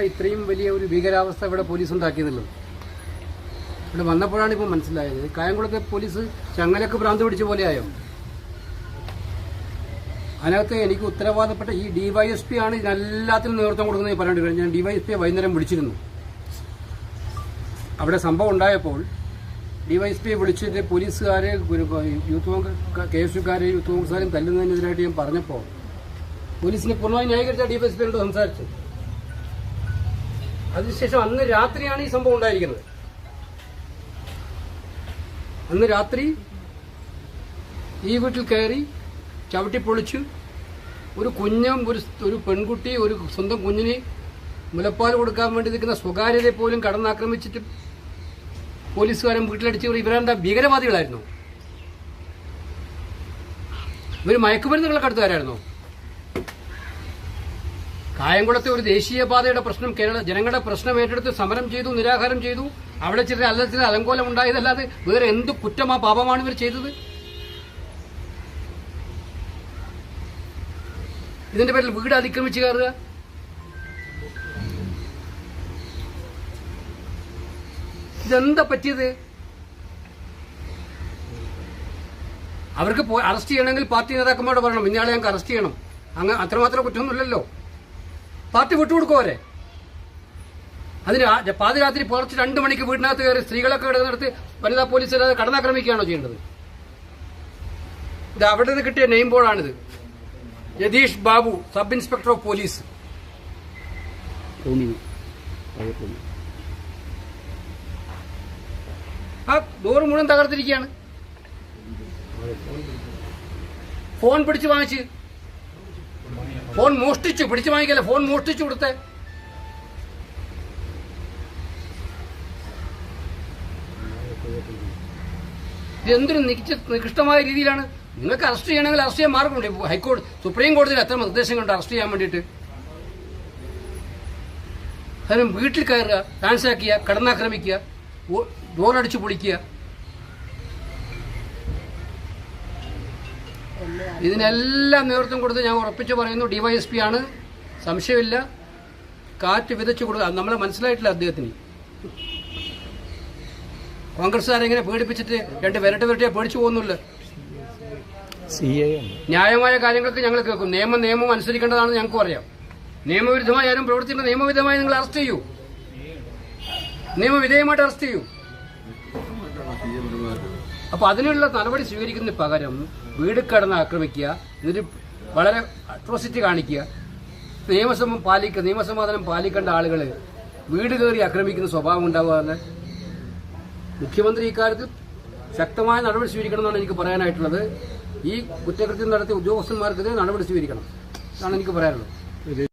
ഇത്രയും വലിയ ഒരു ഭീകരാവസ്ഥ ഇവിടെ പോലീസ് ഉണ്ടാക്കിയതുള്ളത്. ഇവിടെ വന്നപ്പോഴാണ് ഇപ്പോൾ മനസ്സിലായത്. കായംകുളത്തെ പോലീസ് ചങ്ങലക്ക് ഭ്രാന്ത് പിടിച്ച പോലെയായോ? അതിനകത്ത് എനിക്ക് ഉത്തരവാദപ്പെട്ട ഈ ഡിവൈഎസ്പി ആണ് ഇതിനെല്ലാത്തിനും നേതൃത്വം കൊടുക്കുന്നത് പറഞ്ഞിട്ട്. ഞാൻ ഡിവൈഎസ്പിയെ വൈകുന്നേരം വിളിച്ചിരുന്നു. അവിടെ സംഭവം ഉണ്ടായപ്പോൾ ഡിവൈഎസ്പിയെ വിളിച്ചിട്ട് പോലീസുകാരെ യൂത്ത് കോൺഗ്രസ് KSUക്കാരെ യൂത്ത് കോൺഗ്രസ്സുകാരും തല്ലുന്നതിനെതിരായിട്ട് ഞാൻ പറഞ്ഞപ്പോൾ പോലീസിനെ പൂർണ്ണമായി ന്യായീകരിച്ച ഡിവൈഎസ്പിയോട് സംസാരിച്ചു. അതിനുശേഷം അന്ന് രാത്രിയാണ് ഈ സംഭവം ഉണ്ടായിരിക്കുന്നത്. അന്ന് രാത്രി ഈ വീട്ടിൽ കയറി ചവിട്ടിപ്പൊളിച്ച് ഒരു കുഞ്ഞും ഒരു പെൺകുട്ടി ഒരു സ്വന്തം കുഞ്ഞിന് മുലപ്പാൽ കൊടുക്കാൻ വേണ്ടി നിൽക്കുന്ന സ്വകാര്യതയെ പോലും കടന്നാക്രമിച്ചിട്ട് പോലീസുകാരൻ വീട്ടിലടിച്ച് ഇവരെന്താ ഭീകരവാദികളായിരുന്നു? ഇവർ മയക്കുമരുന്നുകളെ കടത്തുകാരായിരുന്നോ? കായംകുളത്തെ ഒരു ദേശീയപാതയുടെ പ്രശ്നം ജനങ്ങളുടെ പ്രശ്നം ഏറ്റെടുത്ത് സമരം ചെയ്തു, നിരാഹാരം ചെയ്തു. അവിടെ ചില അലങ്കോലം ഉണ്ടായതല്ലാതെ വേറെ എന്ത് കുറ്റമാ പാപമാണ് ഇവർ ചെയ്തത്? ഇതിന്റെ പേരിൽ വീട് അതിക്രമിച്ച് കയറുക, ഇതെന്താ പറ്റിയത്? അവർക്ക് അറസ്റ്റ് ചെയ്യണമെങ്കിൽ പാർട്ടി നേതാക്കന്മാരോട് പറയണം, ഇന്നയാളെ ഞങ്ങൾക്ക് അറസ്റ്റ് ചെയ്യണം. അങ്ങനെ അത്രമാത്രം കുറ്റമൊന്നുമില്ലല്ലോ. പാർട്ടി വിട്ടുകൊടുക്കുവരെ. അതിന് പാതിരാത്രി പുറത്ത് 2 മണിക്ക് വീടിനകത്ത് കയറി സ്ത്രീകളൊക്കെ നടത്തി വനിതാ പോലീസ് കടന്നാക്രമിക്കുകയാണോ ചെയ്യേണ്ടത്? ഇത് അവിടെ നിന്ന് കിട്ടിയ നെയിം ബോർഡാണിത്. Yatheesh Babu, sub inspector of police. ആ ഡോറ് മുഴുവൻ തകർത്തിരിക്കുകയാണ്. ഫോൺ പിടിച്ചു വാങ്ങിച്ച്, ഫോൺ മോഷ്ടിച്ചു, പിടിച്ചു വാങ്ങിക്കല്ല, ഫോൺ മോഷ്ടിച്ചു കൊടുത്തേ. ഇതെന്തൊരു നികൃഷ്ടമായ രീതിയിലാണ്. നിങ്ങൾക്ക് അറസ്റ്റ് ചെയ്യണമെങ്കിൽ അറസ്റ്റ് ചെയ്യാൻ മാർഗമുണ്ട്. ഹൈക്കോടതി, സുപ്രീം കോടതിയിൽ എത്ര നിർദ്ദേശങ്ങളുണ്ട് അറസ്റ്റ് ചെയ്യാൻ വേണ്ടിയിട്ട്? കാരണം വീട്ടിൽ കയറുക, റാൻസാക്കുക, കടന്നാക്രമിക്കുക, ഡോറടിച്ചു പൊളിക്കുക, ഇതിനെല്ലാം നേതൃത്വം കൊടുത്ത് ഞാൻ ഉറപ്പിച്ചു പറയുന്നു ഡിവൈഎസ്പി ആണ്, സംശയമില്ല. കാറ്റ് വിതച്ചു കൊടുക്കുക. നമ്മളെ മനസ്സിലായിട്ടില്ല അദ്ദേഹത്തിന്. കോൺഗ്രസ്സുകാരെങ്ങനെ പേടിപ്പിച്ചിട്ട് 2 വിരട്ടിയെ പേടിച്ചു പോകുന്നില്ല. ന്യായമായ കാര്യങ്ങൾക്ക് ഞങ്ങൾ കേൾക്കും. നിയമം അനുസരിക്കേണ്ടതാണെന്ന് ഞങ്ങൾക്കും അറിയാം. നിയമവിരുദ്ധമായി ആരും പ്രവർത്തിക്കുന്ന നിയമവിധമായി നിങ്ങൾ അറസ്റ്റ് ചെയ്യൂ, നിയമവിധേയമായിട്ട് അറസ്റ്റ് ചെയ്യൂ. അപ്പൊ അതിനുള്ള നടപടി സ്വീകരിക്കുന്നതിന് പകരം വീട് കടന്ന് ആക്രമിക്കുക, എന്നിട്ട് വളരെ അട്രോസിറ്റി കാണിക്കുക, നിയമസമാധാനം പാലിക്കേണ്ട ആളുകൾ വീട് കയറി ആക്രമിക്കുന്ന സ്വഭാവം ഉണ്ടാവുക. മുഖ്യമന്ത്രി ഇക്കാര്യത്തിൽ ശക്തമായ നടപടി സ്വീകരിക്കണമെന്നാണ് എനിക്ക് പറയാനായിട്ടുള്ളത്. ഈ കുറ്റകൃത്യം നടത്തിയ ഉദ്യോഗസ്ഥന്മാർക്കെതിരെ നടപടി സ്വീകരിക്കണം എന്നാണ് എനിക്ക് പറയാനുള്ളത്.